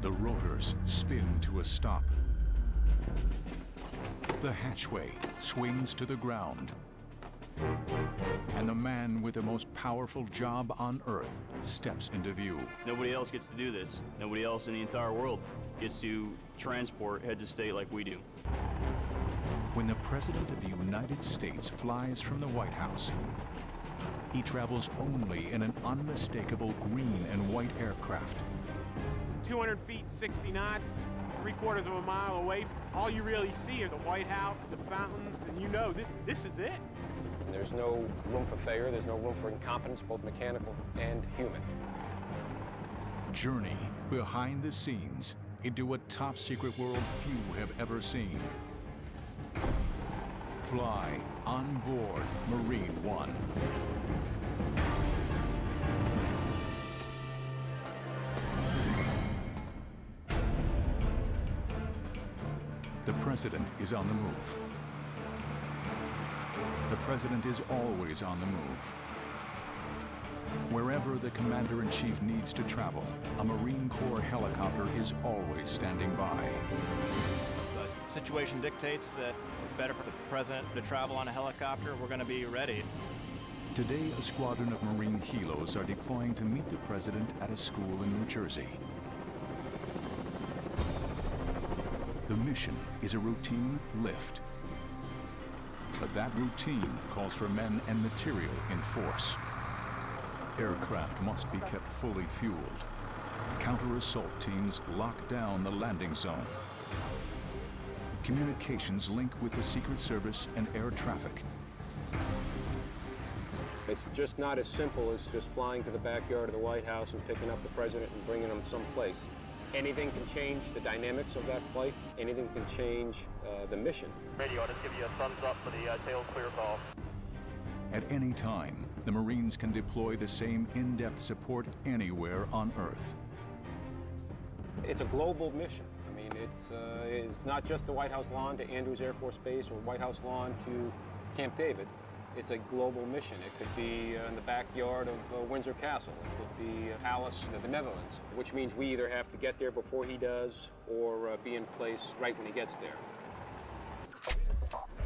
The rotors spin to a stop. The hatchway swings to the ground. And the man with the most powerful job on Earth steps into view. Nobody else gets to do this. Nobody else in the entire world gets to transport heads of state like we do. When the President of the United States flies from the White House, he travels only in an unmistakable green and white aircraft. 200 feet, 60 knots, 3/4 of a mile away. All you really see are the White House, the fountains, and you know this is it. There's no room for failure, there's no room for incompetence, both mechanical and human. Journey behind the scenes into a top-secret world few have ever seen. Fly on board Marine One. The President is on the move. The President is always on the move. Wherever the Commander-in-Chief needs to travel, a Marine Corps helicopter is always standing by. The situation dictates that it's better for the President to travel on a helicopter. We're going to be ready. Today, a squadron of Marine helos are deploying to meet the President at a school in New Jersey. The mission is a routine lift. But that routine calls for men and material in force. Aircraft must be kept fully fueled. Counter-assault teams lock down the landing zone. Communications link with the Secret Service and air traffic. It's just not as simple as just flying to the backyard of the White House and picking up the President and bringing him someplace. Anything can change the dynamics of that flight. Anything can change the mission. Radio, I'll just give you a thumbs up for the tail clear call. At any time, the Marines can deploy the same in-depth support anywhere on Earth. It's a global mission. I mean, it's not just the White House lawn to Andrews Air Force Base or White House lawn to Camp David. It's a global mission. It could be in the backyard of Windsor Castle. It could be a palace in the Netherlands, which means we either have to get there before he does or be in place right when he gets there.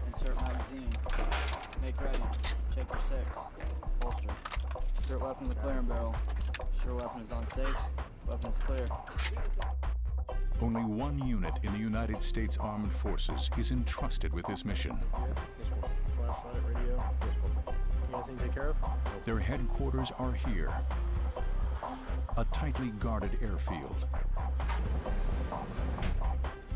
Insert magazine. Make ready. Check your six. Holster. Insert weapon in the clearing barrel. Sure weapon is on safe. Weapon is clear. Only one unit in the United States Armed Forces is entrusted with this mission. Flashlight, radio. Anything to take care of? Their headquarters are here. A tightly guarded airfield.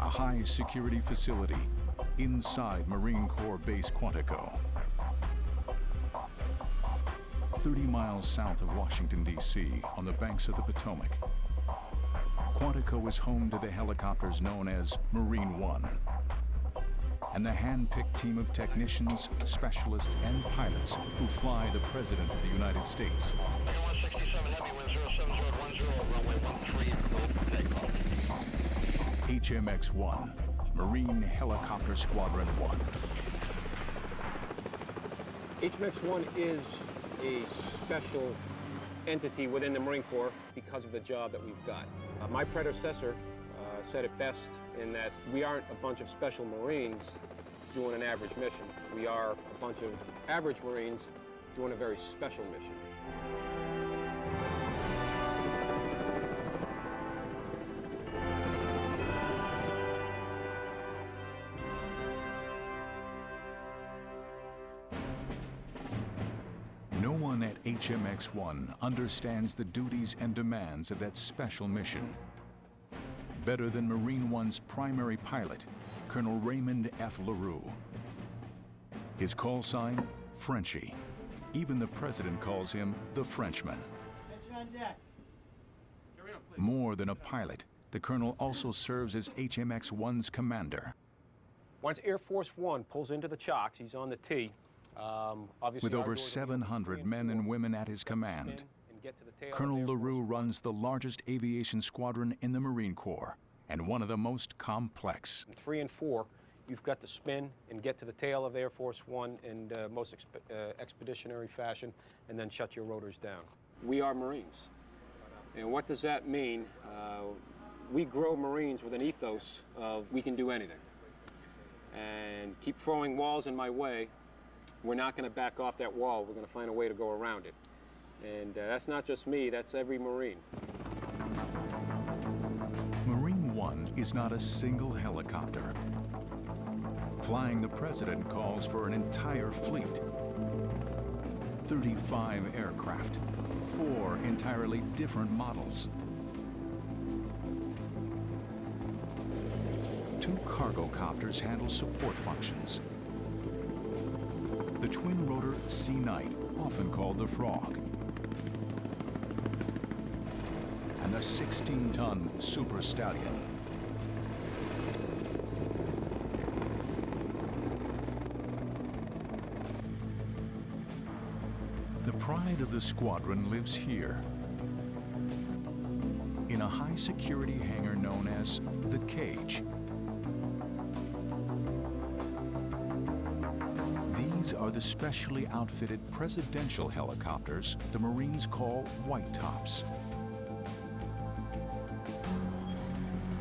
A high-security facility inside Marine Corps Base Quantico. 30 miles south of Washington, D.C., on the banks of the Potomac. Quantico is home to the helicopters known as Marine One, and the hand-picked team of technicians, specialists, and pilots who fly the President of the United States. 167 Heavy, wind 07010, runway 13, takeoff. HMX-1, Marine Helicopter Squadron 1. HMX-1 is a special entity within the Marine Corps because of the job that we've got. My predecessor said it best in that we aren't a bunch of special Marines doing an average mission. We are a bunch of average Marines doing a very special mission. No one at HMX-1 understands the duties and demands of that special mission better than Marine One's primary pilot, Colonel Raymond F. LaRue. His call sign, Frenchie. Even the President calls him the Frenchman. More than a pilot, the Colonel also serves as HMX-1's commander. Once Air Force One pulls into the chocks, he's on the T. Obviously, With over 700 men and women at his command, Colonel LaRue runs the largest aviation squadron in the Marine Corps and one of the most complex. In 3 and 4, you've got to spin and get to the tail of Air Force One in most expeditionary fashion and then shut your rotors down. We are Marines. And what does that mean? We grow Marines with an ethos of we can do anything. And keep throwing walls in my way, we're not going to back off that wall. We're going to find a way to go around it. And that's not just me, that's every Marine. Marine One is not a single helicopter. Flying the President calls for an entire fleet. 35 aircraft, 4 entirely different models. 2 cargo copters handle support functions. The twin-rotor Sea Knight, often called the Frog, and the 16-ton Super Stallion. The pride of the squadron lives here, in a high-security hangar known as the Cage. These are the specially outfitted presidential helicopters the Marines call White Tops.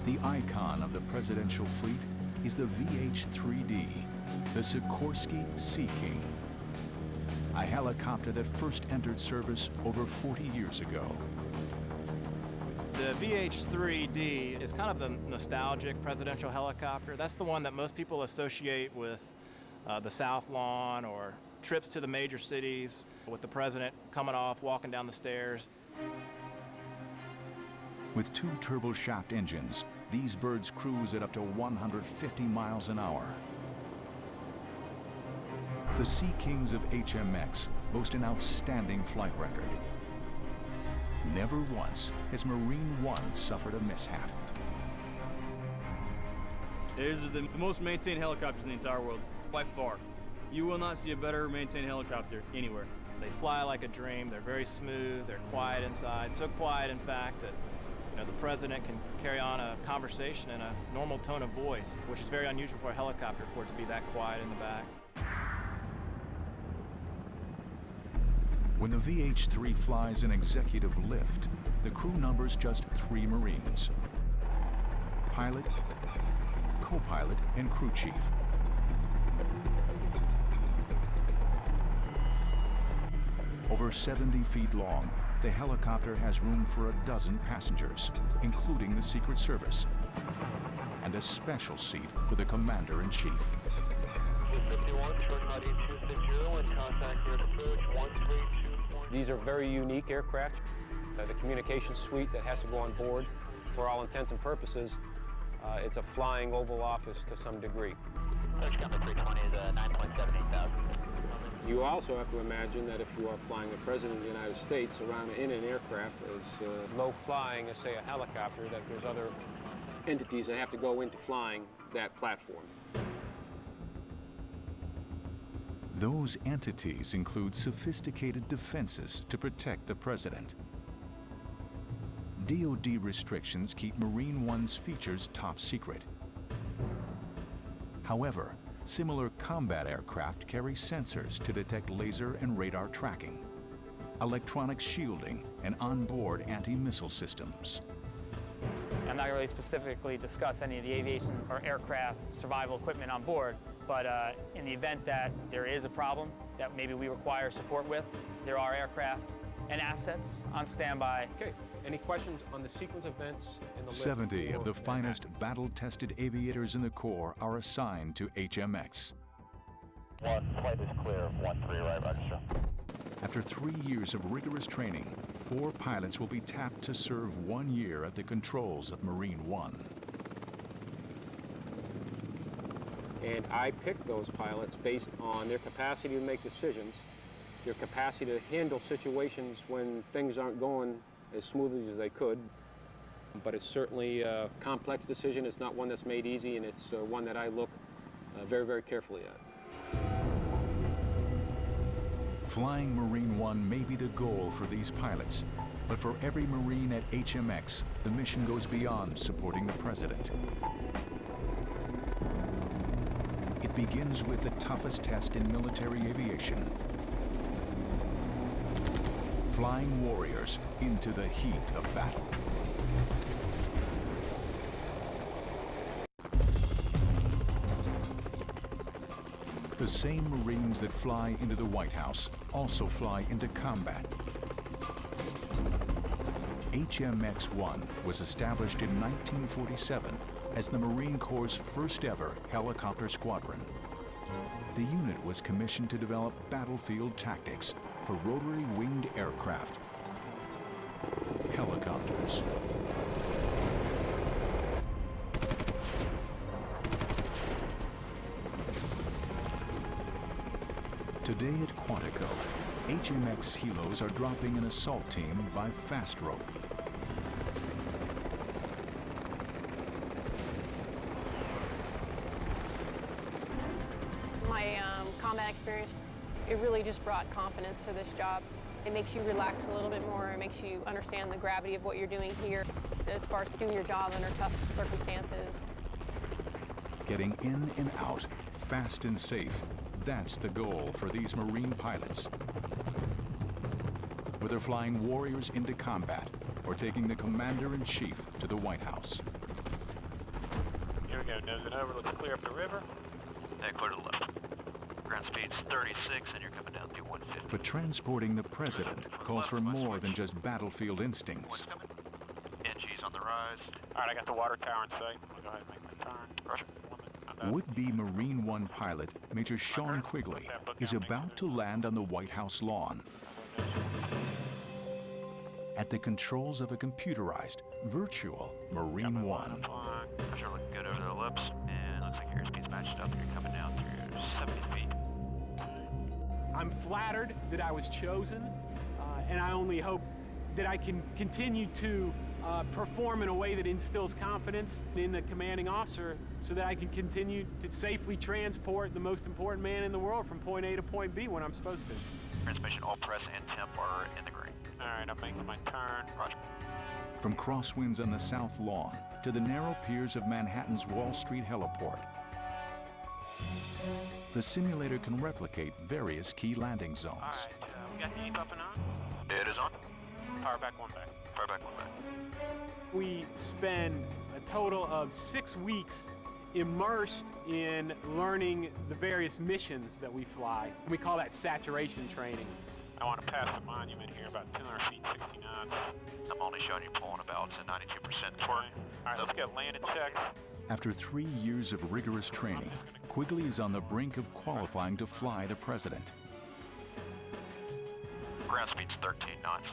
The icon of the presidential fleet is the VH-3D, the Sikorsky Sea King, a helicopter that first entered service over 40 years ago. The VH-3D is kind of the nostalgic presidential helicopter. That's the one that most people associate with the South Lawn or trips to the major cities with the president coming off, walking down the stairs. With 2 turboshaft engines, these birds cruise at up to 150 miles an hour. The Sea Kings of HMX boast an outstanding flight record. Never once has Marine One suffered a mishap. These are the most maintained helicopters in the entire world, by far. You will not see a better maintained helicopter anywhere. They fly like a dream. They're very smooth. They're quiet inside. So quiet, in fact, that the president can carry on a conversation in a normal tone of voice, which is very unusual for a helicopter, for it to be that quiet in the back. When the VH-3 flies an executive lift, the crew numbers just 3 Marines: pilot, co-pilot, and crew chief. Over 70 feet long, the helicopter has room for a dozen passengers, including the Secret Service, and a special seat for the Commander-in-Chief. 251, turn right 260 and contact your approach 132. These are very unique aircraft. The communication suite that has to go on board, for all intents and purposes, it's a flying Oval Office to some degree. Search number 320 is 9.78 thousand. You also have to imagine that if you are flying the President of the United States around in an aircraft as low flying as, say, a helicopter, that there's other entities that have to go into flying that platform. Those entities include sophisticated defenses to protect the President. DoD restrictions keep Marine One's features top secret. However, similar combat aircraft carry sensors to detect laser and radar tracking, electronic shielding, and onboard anti-missile systems. I'm not really specifically discuss any of the aviation or aircraft survival equipment on board, but in the event that there is a problem that maybe we require support with, there are aircraft and assets on standby. Okay, any questions on the sequence of events in the lift? 70 of the finest battle-tested aviators in the Corps are assigned to HMX. One flight is clear, 13 right register. After 3 years of rigorous training, 4 pilots will be tapped to serve 1 year at the controls of Marine One. And I picked those pilots based on their capacity to make decisions, their capacity to handle situations when things aren't going as smoothly as they could. But it's certainly a complex decision. It's not one that's made easy, and it's one that I look very, very carefully at. Flying Marine One may be the goal for these pilots, but for every Marine at HMX, the mission goes beyond supporting the President. It begins with the toughest test in military aviation. Flying warriors into the heat of battle. The same Marines that fly into the White House also fly into combat. HMX-1 was established in 1947 as the Marine Corps' first ever helicopter squadron. The unit was commissioned to develop battlefield tactics for rotary winged aircraft, helicopters. Today at Quantico, HMX Helos are dropping an assault team by fast rope. My combat experience, it really just brought confidence to this job. It makes you relax a little bit more. It makes you understand the gravity of what you're doing here as far as doing your job under tough circumstances. Getting in and out, fast and safe, that's the goal for these Marine pilots. Whether flying warriors into combat or taking the Commander-in-Chief to the White House. Here we go, nosing over, looks clear up the river. Clear to the left. Ground speed's 36 and you're coming down through 150. But transporting the president calls for more than just battlefield instincts. NG's on the rise. All right, I got the water tower in sight. I'll go ahead and make my turn. Roger. Would-be Marine One pilot Major Sean Quigley is about to land on the White House lawn. At the controls of a computerized, virtual Marine One. You're looking good over the lips, and looks like your airspeed's matched up and you're coming down through 70 feet. I'm flattered that I was chosen, and I only hope that I can continue to perform in a way that instills confidence in the commanding officer so that I can continue to safely transport the most important man in the world from point A to point B when I'm supposed to. Transmission, all press and temp are in the green. All right, I'm making my turn. Roger. From crosswinds on the South Lawn to the narrow piers of Manhattan's Wall Street heliport, the simulator can replicate various key landing zones. All right, we got Eve up and on. It is on. Power back, one back. Fire back, one back. We spend a total of 6 weeks immersed in learning the various missions that we fly. We call that saturation training. I want to pass the monument here about 200 feet, 60 knots. I'm only showing you pulling about 92% All right, let's get landing checks. After 3 years of rigorous training, Quigley is on the brink of qualifying to fly the president. Ground speed's 13 knots.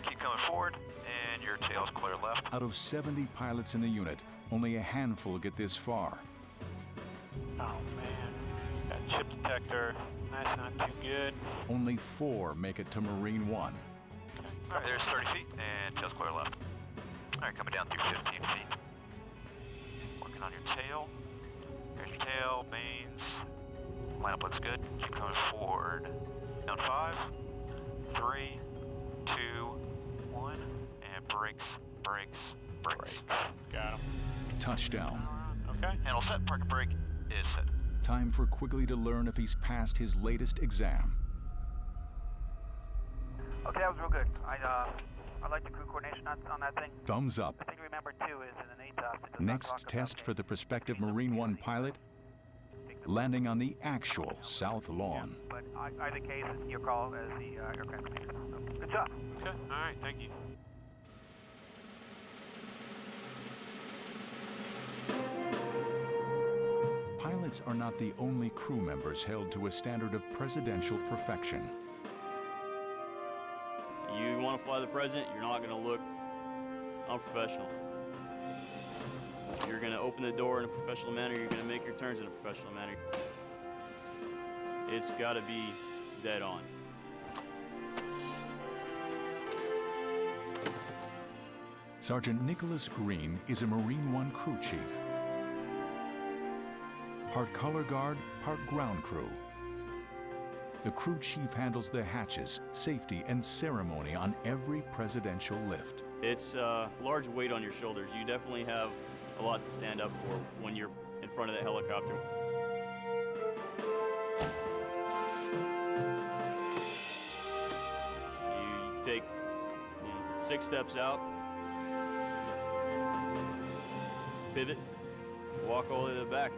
Keep coming forward, and your tail's clear left. Out of 70 pilots in the unit, only a handful get this far. Oh, man. Got chip detector. That's not too good. Only 4 make it to Marine One. All right, there's 30 feet, and tail's clear left. All right, coming down through 15 feet. Working on your tail. There's your tail, mains. Lineup looks good. Keep coming forward. Down 5, 3, 2, 1, and brakes, brakes, brakes. Got him. Touchdown. Okay. Handle set, parking brake is set. Time for Quigley to learn if he's passed his latest exam. Okay, that was real good. I like the crew coordination on that thing. Thumbs up. I think remember 2 is in an ATOS. Next test for the prospective Marine One pilot, landing on the actual South Lawn. But either case, it's your call as the aircraft commander. So, good job. Okay, all right, thank you. Pilots are not the only crew members held to a standard of presidential perfection. You want to fly the president, you're not going to look unprofessional. You're going to open the door in a professional manner, you're going to make your turns in a professional manner. It's got to be dead on. Sergeant Nicholas Green is a Marine One crew chief. Part color guard, part ground crew. The crew chief handles the hatches, safety, and ceremony on every presidential lift. It's a large weight on your shoulders. You definitely have a lot to stand up for when you're in front of that helicopter. You take 6 steps out, pivot, walk all the way to the back.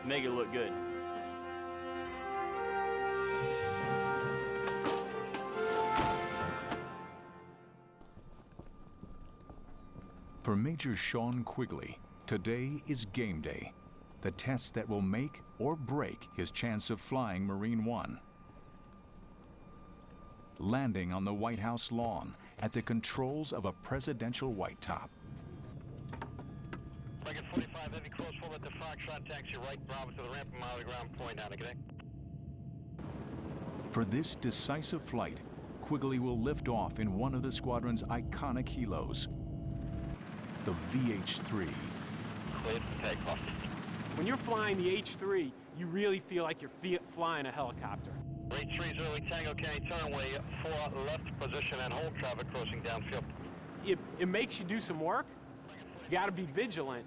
make it look good. For Major Sean Quigley, today is game day, the test that will make or break his chance of flying Marine One. Landing on the White House lawn at the controls of a presidential white top. Flight 45, heavy close full at the Foxtrot taxi right, Bravo to the ramp, mile to ground, point down, okay? For this decisive flight, Quigley will lift off in one of the squadron's iconic helos, the VH-3. Cleared for takeoff. When you're flying the H-3, you really feel like you're flying a helicopter. H-3 is early Tango County, turnway 4 left position and hold traffic crossing downfield. It makes you do some work. You got to be vigilant,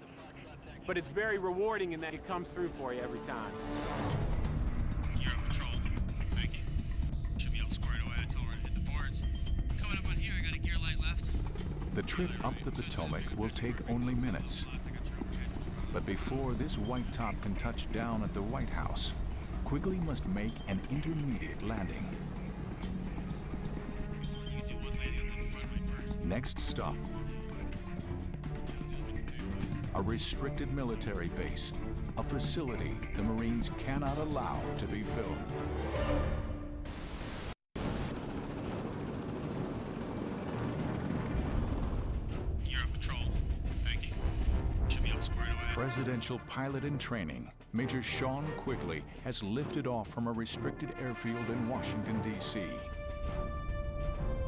but it's very rewarding in that it comes through for you every time. You're on patrol. Thank you. Should be all squared away until we're hit the boards. Coming up on here, I got a gear light left. The trip up the Potomac will take only minutes. But before this white top can touch down at the White House, Quigley must make an intermediate landing. Next stop, a restricted military base, a facility the Marines cannot allow to be filled. You're on patrol. Thank you. Should be all squared away. Presidential pilot in training, Major Sean Quigley has lifted off from a restricted airfield in Washington, D.C.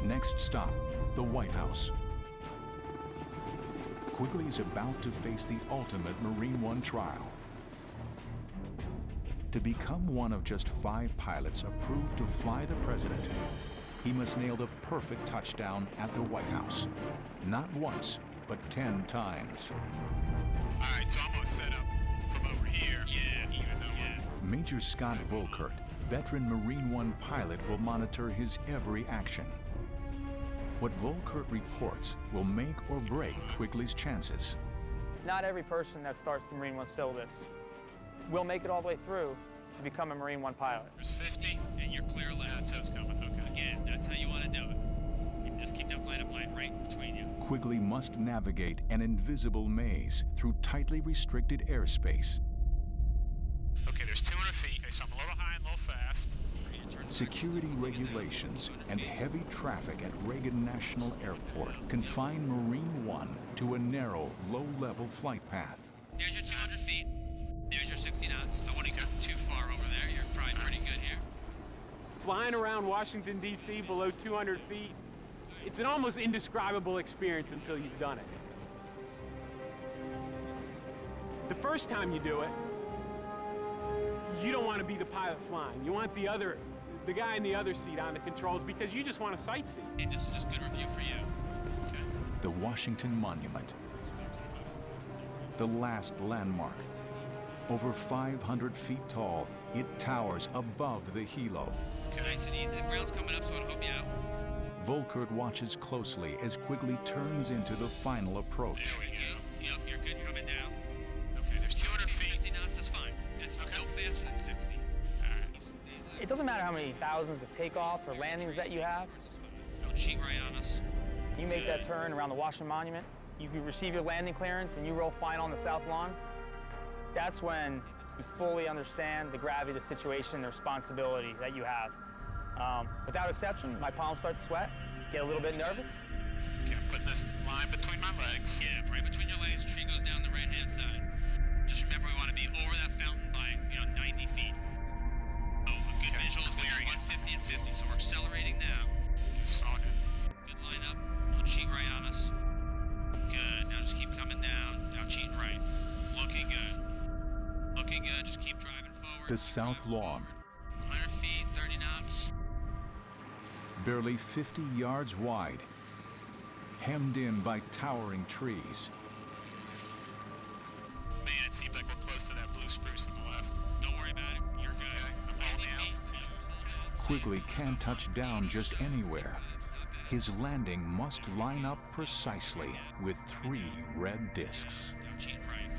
Next stop, the White House. Quigley is about to face the ultimate Marine One trial. To become one of just 5 pilots approved to fly the president, he must nail the perfect touchdown at the White House. Not once, but 10 times. All right, so I'm gonna set up from over here. Yeah, even though. Yeah. Major Scott Volkert, veteran Marine One pilot, will monitor his every action. What Volkert reports will make or break Quigley's chances. Not every person that starts the Marine One syllabus will make it all the way through to become a Marine One pilot. There's 50, and you're clear left. Toes coming. Okay. Again, that's how you want to do it. You just keep that line right between you. Quigley must navigate an invisible maze through tightly restricted airspace. Okay, there's 200 feet. Okay, so I'm a little high and a little fast. Security regulations and heavy traffic at Reagan National Airport confine Marine One to a narrow, low-level flight path. There's your 200 feet. There's your 60 knots. I wouldn't go too far over there. You're probably pretty good here. Flying around Washington, D.C. below 200 feet, it's an almost indescribable experience until you've done it. The first time you do it, you don't want to be the pilot flying. You want the guy in the other seat on the controls because you just want to sightsee. And this is just good review for you. Okay. The Washington Monument. The last landmark. Over 500 feet tall, it towers above the helo. Okay, nice and easy. The ground's coming up, so I'll help you out. Volkert watches closely as Quigley turns into the final approach. There we go. Yep, you're good. You're coming down. Okay, there's 200 feet. 50 knots, that's fine. That's no faster than 60. All right. It doesn't matter how many thousands of takeoff or landings that you have. Don't cheat right on us. You make that turn around the Washington Monument, you receive your landing clearance, and you roll final on the South Lawn. That's when you fully understand the gravity of the situation, the responsibility that you have. Without exception, my palms start to sweat, get a little bit nervous. Okay, I'm putting this line between my legs. Yeah, right between your legs. Tree goes down the right-hand side. Just remember, we want to be over that fountain by, 90 feet. Oh, a good visual is going to be 150 and 50, so we're accelerating now. It's all good. Good line up. Don't cheat right on us. Good. Now just keep coming down. Now cheating right. Looking good. Looking good. Just keep driving forward. The South Lawn. 100 feet, 30 knots. Barely 50 yards wide, hemmed in by towering trees. Man, it seems like we're close to that blue spruce on the left. Don't worry about it. You're good. I'm holding the altitude. Quigley can't touch down just anywhere. His landing must line up precisely with 3 red discs. Now cheating right.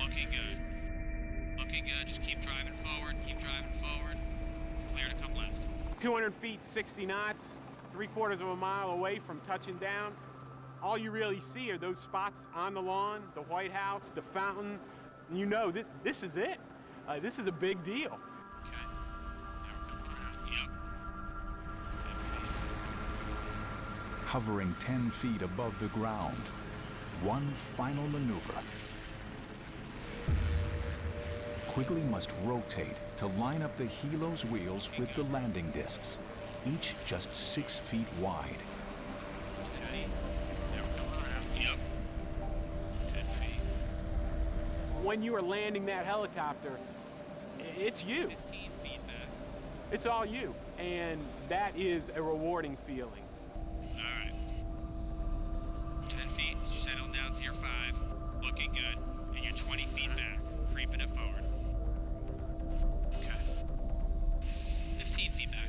Looking good. Looking looking good. Just keep driving forward, clear to come left. 200 feet, 60 knots, 3/4 of a mile away from touching down. All you really see are those spots on the lawn, the White House, the fountain. And you know this is it. This is a big deal. Okay. Yep. Hovering 10 feet above the ground, one final maneuver. Quigley must rotate to line up the helo's wheels with the landing discs, each just 6 feet wide. Okay. Now we're coming around. Yep. 10 feet. When you are landing that helicopter, it's you. 15 feet back. It's all you. And that is a rewarding feeling. All right. 10 feet. Settle down to your 5. Looking good. And you're 20 feet back. Creeping it forward. Okay. 15 feet back.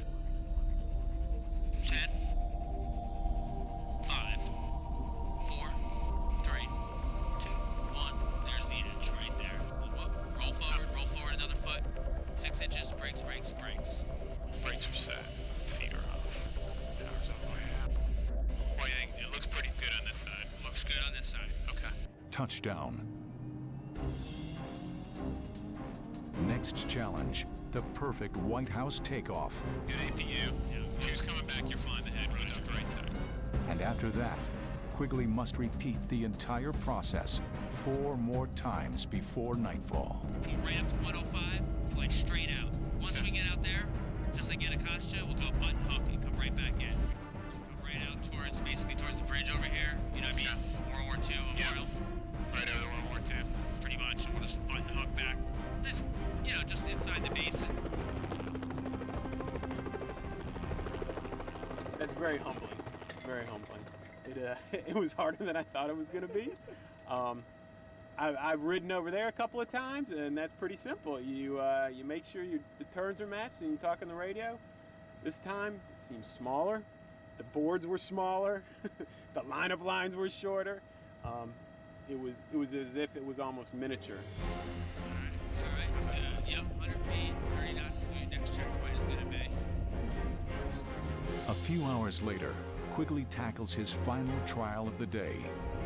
10. 5. 4. 3. 2. 1. There's the edge right there. Roll forward another foot. 6 inches. Brakes. Brakes are set. Feet are off. Power's on the way out. What do you think? It looks pretty good on this side. Looks good on this side. Okay. Touchdown. Next challenge, the perfect White House takeoff. Good APU. Two's coming back. You're flying the head. Rotate to the right side. And after that, Quigley must repeat the entire process 4 more times before nightfall. Keep right up to 105. Fly straight out. Once we get out there, just like Anacostia, we'll do a button hook and come right back in. Come right out towards the bridge over here. You know what I mean? World War II Memorial. Yeah. Right over World War II. Pretty much. We'll just button hook back. Just, just inside the basin. That's very humbling. Very humbling. It was harder than I thought it was going to be. I've ridden over there a couple of times, and that's pretty simple. You make sure the turns are matched, and you talk on the radio. This time, it seems smaller. The boards were smaller. The lineup lines were shorter. It was as if it was almost miniature. All right. Yep. 100 feet, 30 knots. Your next checkpoint is going to be. A few hours later, Quigley tackles his final trial of the day.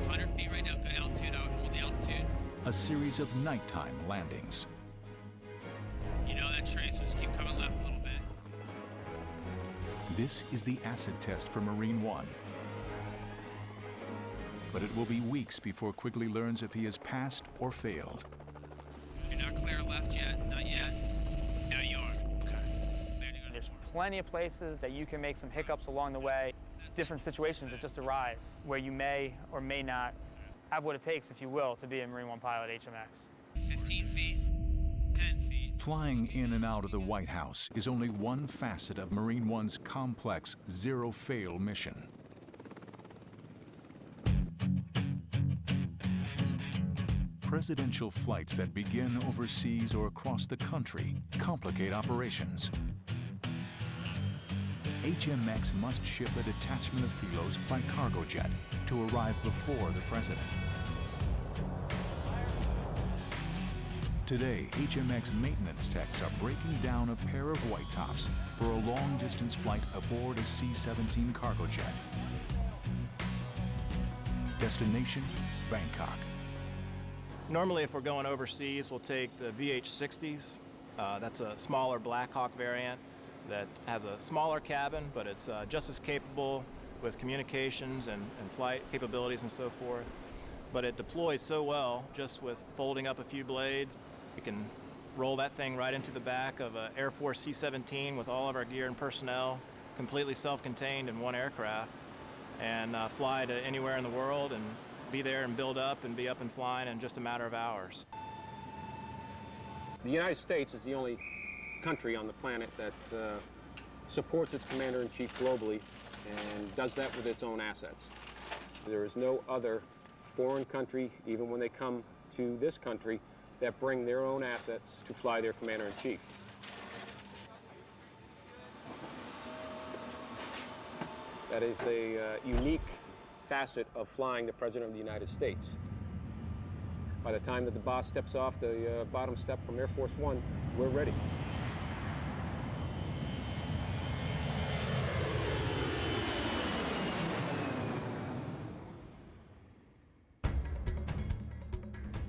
100 feet right now. Good altitude. Hold the altitude. A series of nighttime landings. You know that trace, so just keep coming left a little bit. This is the acid test for Marine One. But it will be weeks before Quigley learns if he has passed or failed. You're not clear left yet. Not yet. Now you are. Okay. There's plenty of places that you can make some hiccups along the way. Different situations that just arise where you may or may not have what it takes, if you will, to be a Marine One pilot HMX. 15 feet. 10 feet. Flying in and out of the White House is only one facet of Marine One's complex zero-fail mission. Presidential flights that begin overseas or across the country complicate operations. HMX must ship a detachment of helos by cargo jet to arrive before the president. Today, HMX maintenance techs are breaking down a pair of white tops for a long-distance flight aboard a C-17 cargo jet. Destination, Bangkok. Normally, if we're going overseas, we'll take the VH-60s. That's a smaller Black Hawk variant that has a smaller cabin, but it's just as capable with communications and flight capabilities and so forth. But it deploys so well just with folding up a few blades. We can roll that thing right into the back of an Air Force C-17 with all of our gear and personnel, completely self-contained in one aircraft, and fly to anywhere in the world and be there and build up and be up and flying in just a matter of hours. The United States is the only country on the planet that supports its commander-in-chief globally and does that with its own assets. There is no other foreign country, even when they come to this country, that bring their own assets to fly their commander-in-chief. That is a unique facet of flying the President of the United States. By the time that the boss steps off the bottom step from Air Force One, we're ready.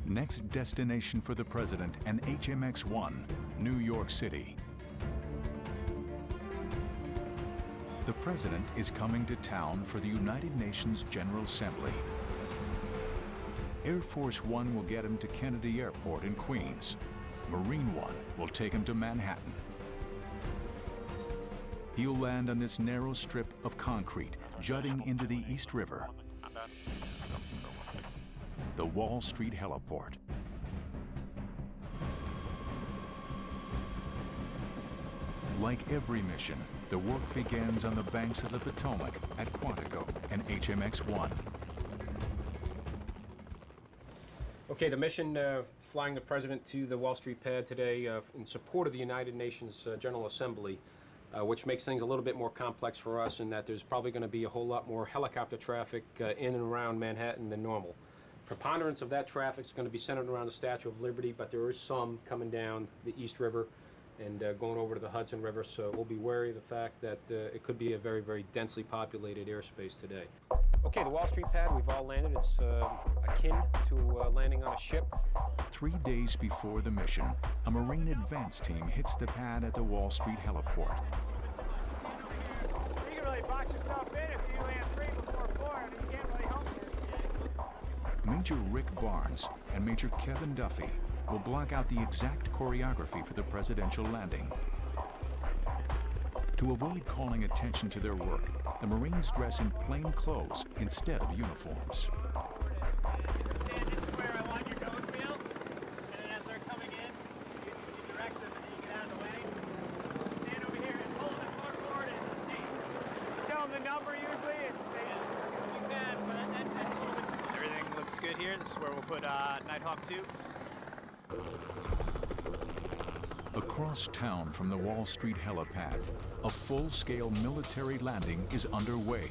Next destination for the President and HMX-1, New York City. The President is coming to town for the United Nations General Assembly. Air Force One will get him to Kennedy Airport in Queens. Marine One will take him to Manhattan. He'll land on this narrow strip of concrete jutting into the East River, the Wall Street Heliport. Like every mission, the work begins on the banks of the Potomac at Quantico and HMX-1. Okay, the mission flying the President to the Wall Street pad today in support of the United Nations General Assembly, which makes things a little bit more complex for us in that there's probably going to be a whole lot more helicopter traffic in and around Manhattan than normal. Preponderance of that traffic is going to be centered around the Statue of Liberty, but there is some coming down the East River and going over to the Hudson River, so we'll be wary of the fact that it could be a very, very densely populated airspace today. Okay, the Wall Street pad, we've all landed. It's akin to landing on a ship. 3 days before the mission, a Marine advance team hits the pad at the Wall Street Heliport. You can really box yourself in if you land 3 before 4. I mean, you can't really help here. Major Rick Barnes and Major Kevin Duffy will block out the exact choreography for the presidential landing. To avoid calling attention to their work, the Marines dress in plain clothes instead of uniforms. Stand in square. I want your nose wheel. And then as they're coming in, you direct them and then you get out of the way. Stand over here and hold it forward and seat. Tell them the number usually and say you can, but Everything looks good here. This is where we'll put Nighthawk 2. Across town from the Wall Street helipad, a full-scale military landing is underway.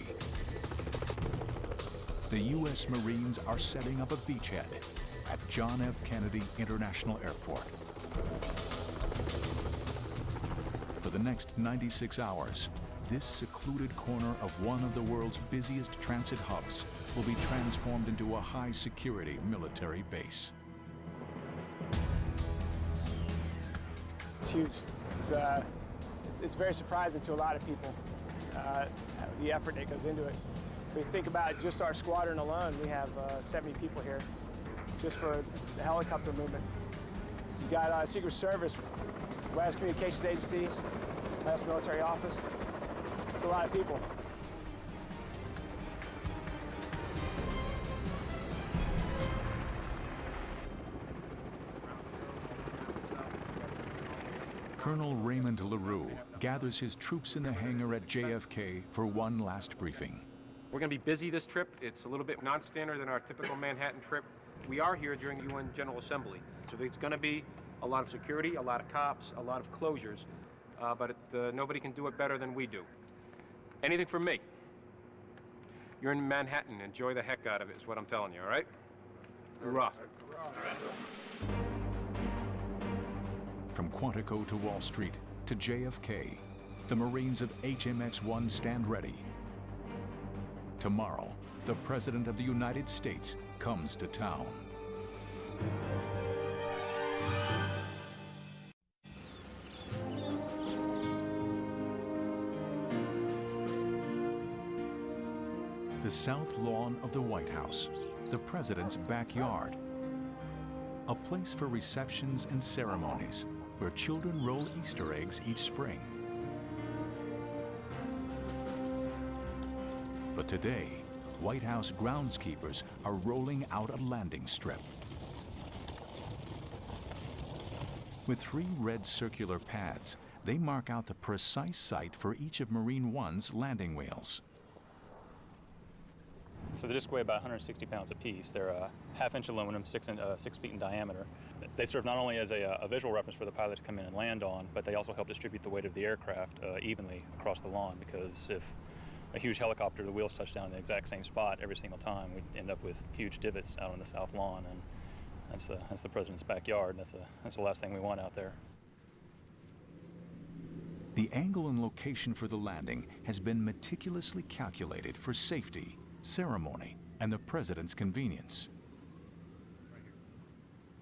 The U.S. Marines are setting up a beachhead at John F. Kennedy International Airport. For the next 96 hours, this secluded corner of one of the world's busiest transit hubs will be transformed into a high-security military base. It's huge. It's very surprising to a lot of people, the effort that goes into it. When you think about just our squadron alone, we have 70 people here just for the helicopter movements. You got Secret Service, White House Communications Agencies, White House Military Office. It's a lot of people. Colonel Raymond LaRue gathers his troops in the hangar at JFK for one last briefing. We're going to be busy this trip. It's a little bit non-standard than our typical Manhattan trip. We are here during the UN General Assembly, so there's going to be a lot of security, a lot of cops, a lot of closures, but nobody can do it better than we do. Anything from me. You're in Manhattan. Enjoy the heck out of it is what I'm telling you, all right? Hurrah. From Quantico to Wall Street to JFK, the Marines of HMX-1 stand ready. Tomorrow, the President of the United States comes to town. The south lawn of the White House, the President's backyard, a place for receptions and ceremonies where children roll Easter eggs each spring. But today, White House groundskeepers are rolling out a landing strip. With 3 red circular pads, they mark out the precise site for each of Marine One's landing wheels. So they just weigh about 160 pounds apiece. They're half-inch aluminum, 6 feet in diameter. They serve not only as a visual reference for the pilot to come in and land on, but they also help distribute the weight of the aircraft evenly across the lawn, because if a huge helicopter, the wheels touch down in the exact same spot every single time, we'd end up with huge divots out on the south lawn. And That's the president's backyard. That's the last thing we want out there. The angle and location for the landing has been meticulously calculated for safety, ceremony, and the president's convenience.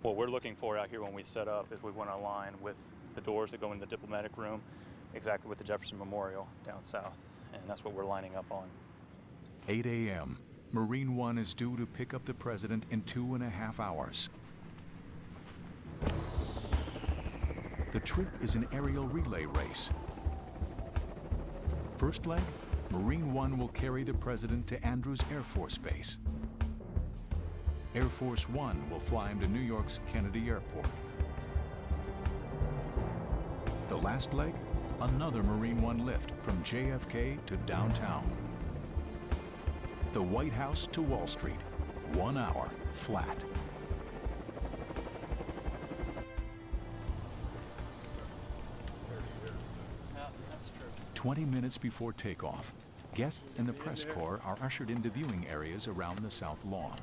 What we're looking for out here when we set up is we want to align with the doors that go in the diplomatic room, exactly with the Jefferson Memorial down south, and that's what we're lining up on. 8 a.m. Marine One is due to pick up the president in 2.5 hours. The trip is an aerial relay race. First leg, Marine One will carry the president to Andrews Air Force Base. Air Force One will fly him to New York's Kennedy Airport. The last leg, another Marine One lift from JFK to downtown. The White House to Wall Street, 1 hour flat. Yeah, that's true. 20 minutes before takeoff, guests and the press corps are ushered into viewing areas around the South Lawn.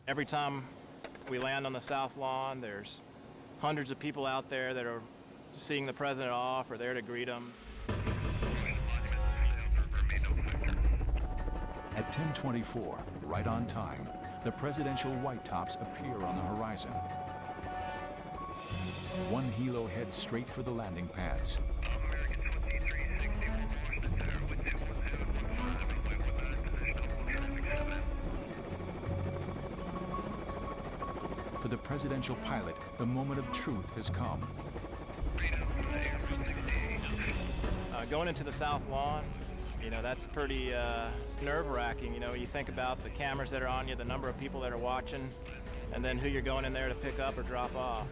Every time we land on the South Lawn, there's hundreds of people out there that are seeing the president off or there to greet him. At 10:24, right on time, the presidential white tops appear on the horizon. One helo heads straight for the landing pads. For the presidential pilot, the moment of truth has come. Going into the South Lawn, you know, that's pretty nerve-wracking. You know, you think about the cameras that are on you, the number of people that are watching, and then who you're going in there to pick up or drop off.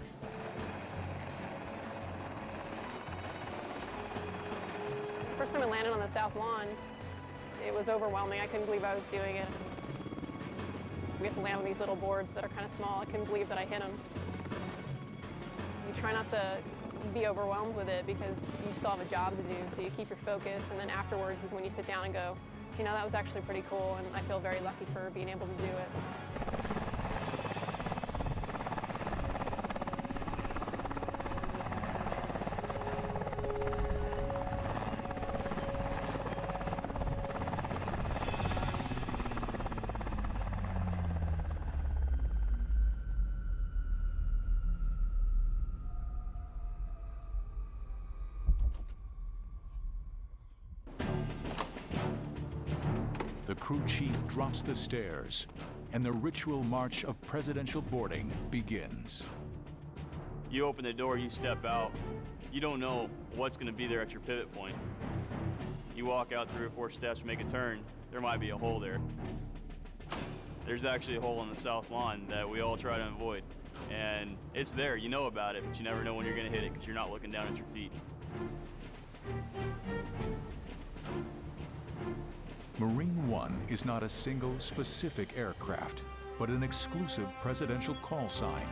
First time I landed on the South Lawn, it was overwhelming. I couldn't believe I was doing it. We have to land on these little boards that are kind of small. I couldn't believe that I hit them. You try not to be overwhelmed with it because you still have a job to do, so you keep your focus, and then afterwards is when you sit down and go, you know, that was actually pretty cool, and I feel very lucky for being able to do it. The crew chief drops the stairs, and the ritual march of presidential boarding begins. You open the door, you step out. You don't know what's going to be there at your pivot point. You walk out 3 or 4 steps, make a turn, there might be a hole there. There's actually a hole on the South Lawn that we all try to avoid. And it's there, you know about it, but you never know when you're going to hit it because you're not looking down at your feet. Marine One is not a single specific aircraft, but an exclusive presidential call sign.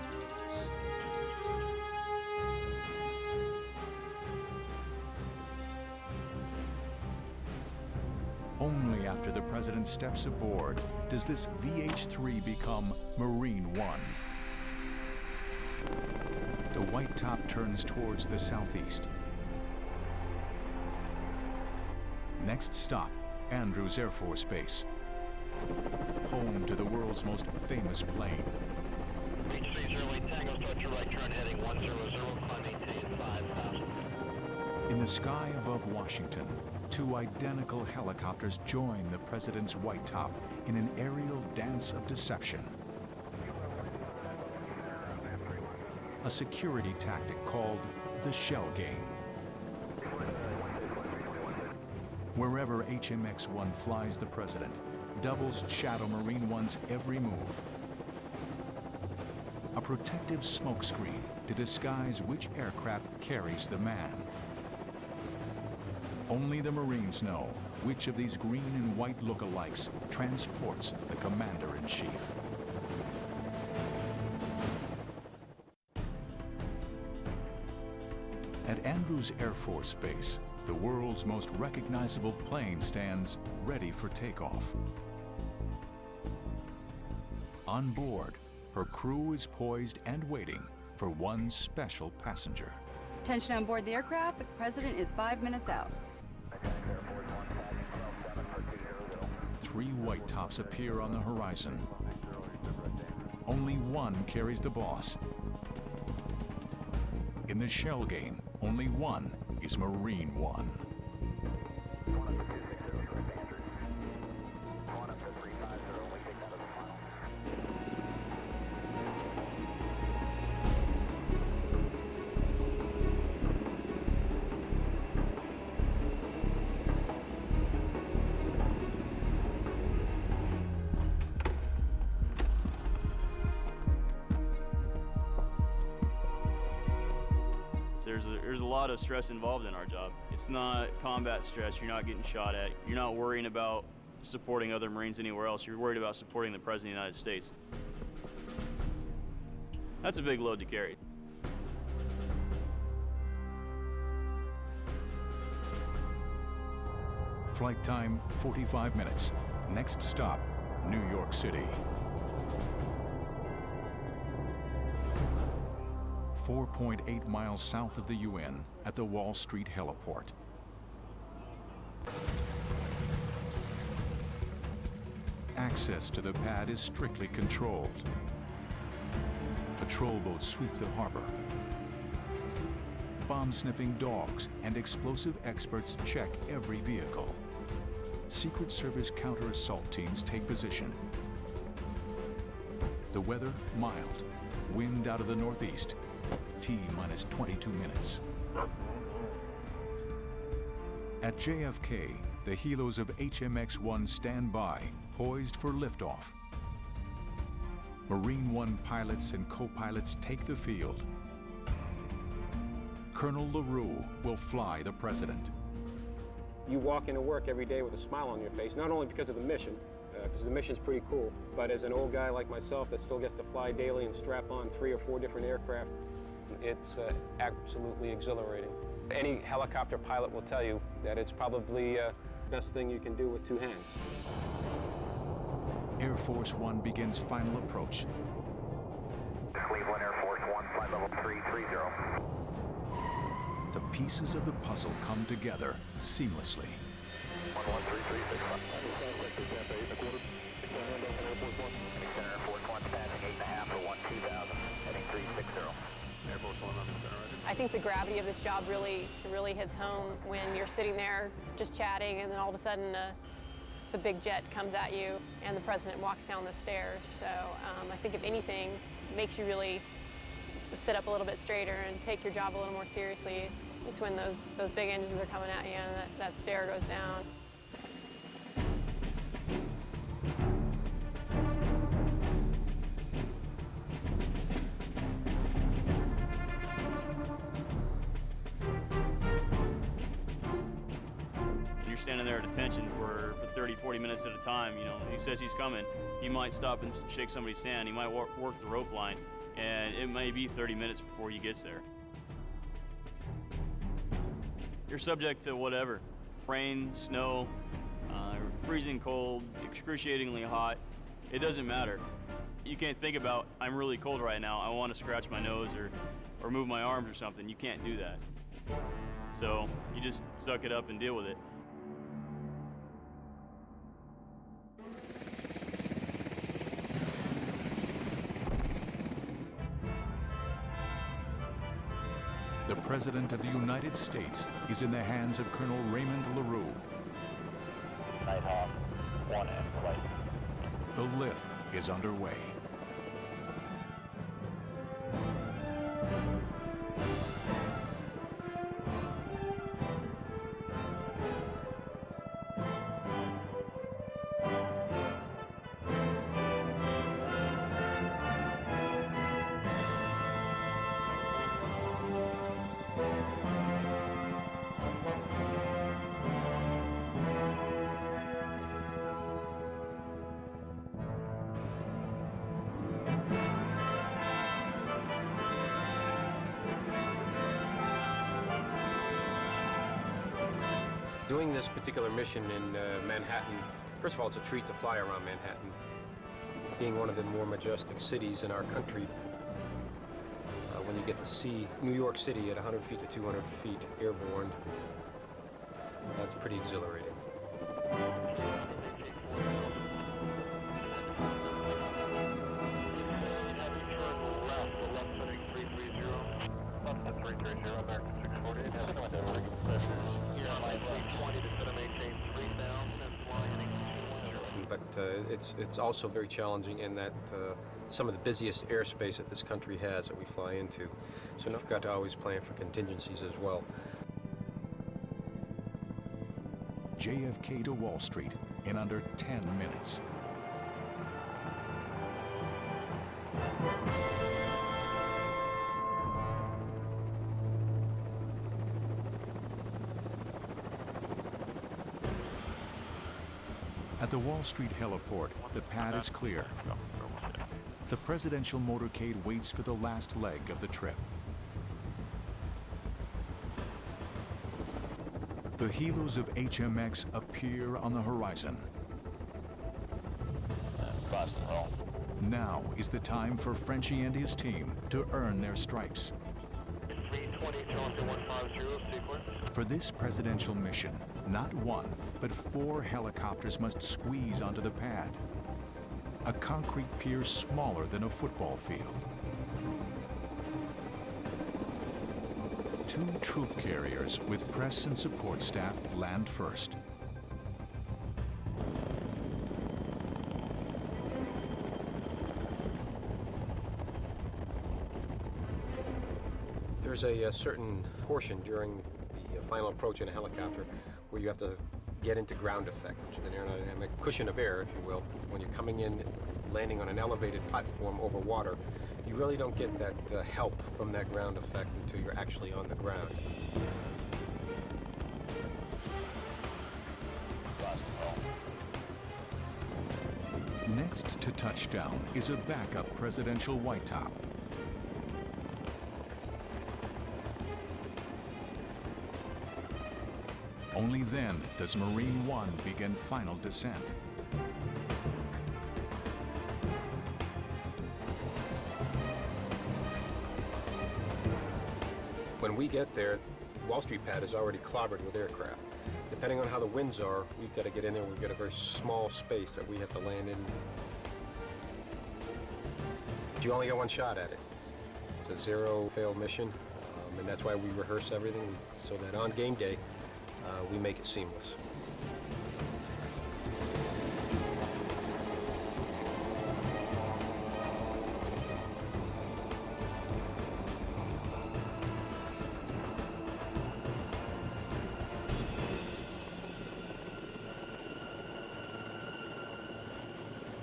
Only after the president steps aboard does this VH-3 become Marine One. The white top turns towards the southeast. Next stop, Andrews Air Force Base, home to the world's most famous plane. HC08 Tango, start your right turn heading 100, climb maintain 5,000. In the sky above Washington, 2 identical helicopters join the president's white top in an aerial dance of deception. A security tactic called the shell game. Wherever HMX-1 flies the president, doubles shadow Marine One's every move. A protective smokescreen to disguise which aircraft carries the man. Only the Marines know which of these green and white lookalikes transports the commander-in-chief. At Andrews Air Force Base, the world's most recognizable plane stands ready for takeoff. On board, her crew is poised and waiting for one special passenger. Attention on board the aircraft, the president is 5 minutes out. 3 white tops appear on the horizon. Only one carries the boss. In the shell game, only one is Marine One. There's a lot of stress involved in our job. It's not combat stress. You're not getting shot at. You're not worrying about supporting other Marines anywhere else. You're worried about supporting the President of the United States. That's a big load to carry. Flight time, 45 minutes. Next stop, New York City. 4.8 miles south of the UN at the Wall Street heliport. Access to the pad is strictly controlled. Patrol boats sweep the harbor. Bomb-sniffing dogs and explosive experts check every vehicle. Secret Service counter-assault teams take position. The weather, mild. Wind out of the northeast. T-minus 22 minutes. At JFK, the helos of HMX-1 stand by, poised for liftoff. Marine One pilots and co-pilots take the field. Colonel LaRue will fly the president. You walk into work every day with a smile on your face, not only because of the mission, because the mission's pretty cool, but as an old guy like myself that still gets to fly daily and strap on 3 or 4 different aircraft, it's absolutely exhilarating. Any helicopter pilot will tell you that it's probably the best thing you can do with 2 hands. Air Force One begins final approach. Cleveland Air Force One, flight level 330. The pieces of the puzzle come together seamlessly. 11336. Air Force One passing 8.5 for 12000, heading 360. Air Force One on the center. I think the gravity of this job really hits home when you're sitting there just chatting, and then all of a sudden the big jet comes at you and the president walks down the stairs. So I think if anything, it makes you really sit up a little bit straighter and take your job a little more seriously. It's when those big engines are coming at you and that stair goes down. You're standing there at attention for 30, 40 minutes at a time. You know, he says he's coming. He might stop and shake somebody's hand. He might work the rope line, and it may be 30 minutes before he gets there. You're subject to whatever. Rain, snow, freezing cold, excruciatingly hot. It doesn't matter. You can't think about, I'm really cold right now, I want to scratch my nose or move my arms or something. You can't do that. So you just suck it up and deal with it. The President of the United States is in the hands of Colonel Raymond LaRue. Nighthawk 1 and flight. The lift is underway. Doing this particular mission in Manhattan, first of all, it's a treat to fly around Manhattan. being one of the more majestic cities in our country, when you get to see New York City at 100 feet to 200 feet airborne, that's pretty exhilarating. But it's also very challenging in that some of the busiest airspace that this country has that we fly into. So we've got to always plan for contingencies as well. JFK to Wall Street in under 10 minutes. At the Wall Street heliport, the pad is clear. The presidential motorcade waits for the last leg of the trip. The helos of HMX appear on the horizon. Now is the time for Frenchie and his team to earn their stripes. For this presidential mission, not one, but 4 helicopters must squeeze onto the pad. A concrete pier smaller than a football field. 2 troop carriers with press and support staff land first. There's a certain portion during the final approach in a helicopter where you have to get into ground effect, which is an aerodynamic cushion of air, if you will. When you're coming in, landing on an elevated platform over water, you really don't get that help from that ground effect until you're actually on the ground. Next to touchdown is a backup presidential white top. Only then does Marine One begin final descent. When we get there, Wall Street pad is already clobbered with aircraft. Depending on how the winds are, we've got to get in there. We've got a very small space that we have to land in. But you only get one shot at it. It's a zero-fail mission, and that's why we rehearse everything, so that on game day, we make it seamless.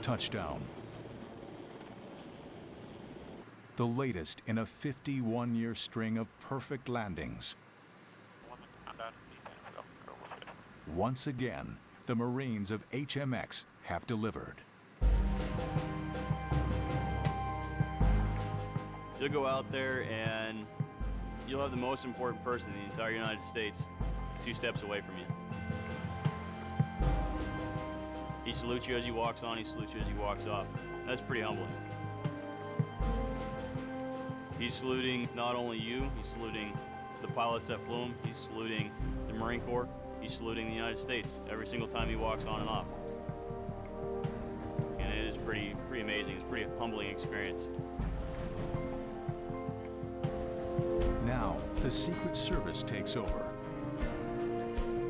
Touchdown. The latest in a 51-year string of perfect landings. Once again, the Marines of HMX have delivered. You'll go out there and you'll have the most important person in the entire United States 2 steps away from you. He salutes you as he walks on, he salutes you as he walks off. That's pretty humbling. He's saluting not only you, he's saluting the pilots that flew him, he's saluting the Marine Corps, he's saluting the United States every single time he walks on and off. And it is pretty amazing. It's a pretty humbling experience. Now, the Secret Service takes over.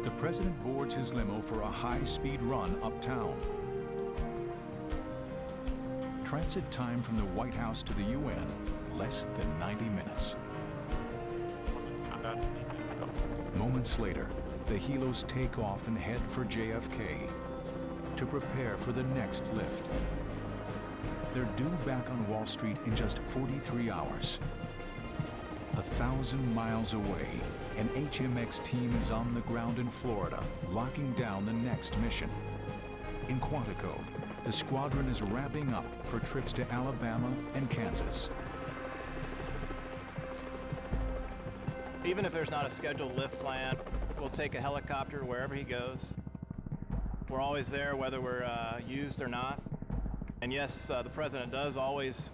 The president boards his limo for a high-speed run uptown. Transit time from the White House to the UN, less than 90 minutes. Moments later, the helos take off and head for JFK to prepare for the next lift. They're due back on Wall Street in just 43 hours. 1,000 miles away, an HMX team is on the ground in Florida, locking down the next mission. In Quantico, the squadron is wrapping up for trips to Alabama and Kansas. Even if there's not a scheduled lift plan, we'll take a helicopter wherever he goes. We're always there whether we're used or not. And yes, the President does always,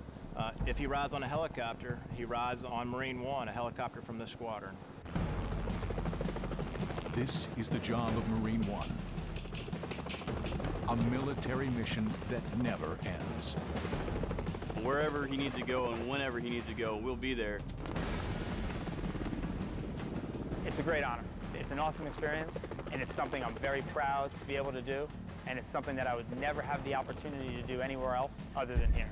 if he rides on a helicopter, he rides on Marine One, a helicopter from this squadron. This is the job of Marine One. A military mission that never ends. Wherever he needs to go and whenever he needs to go, we'll be there. It's a great honor. It's an awesome experience, and it's something I'm very proud to be able to do, and it's something that I would never have the opportunity to do anywhere else other than here.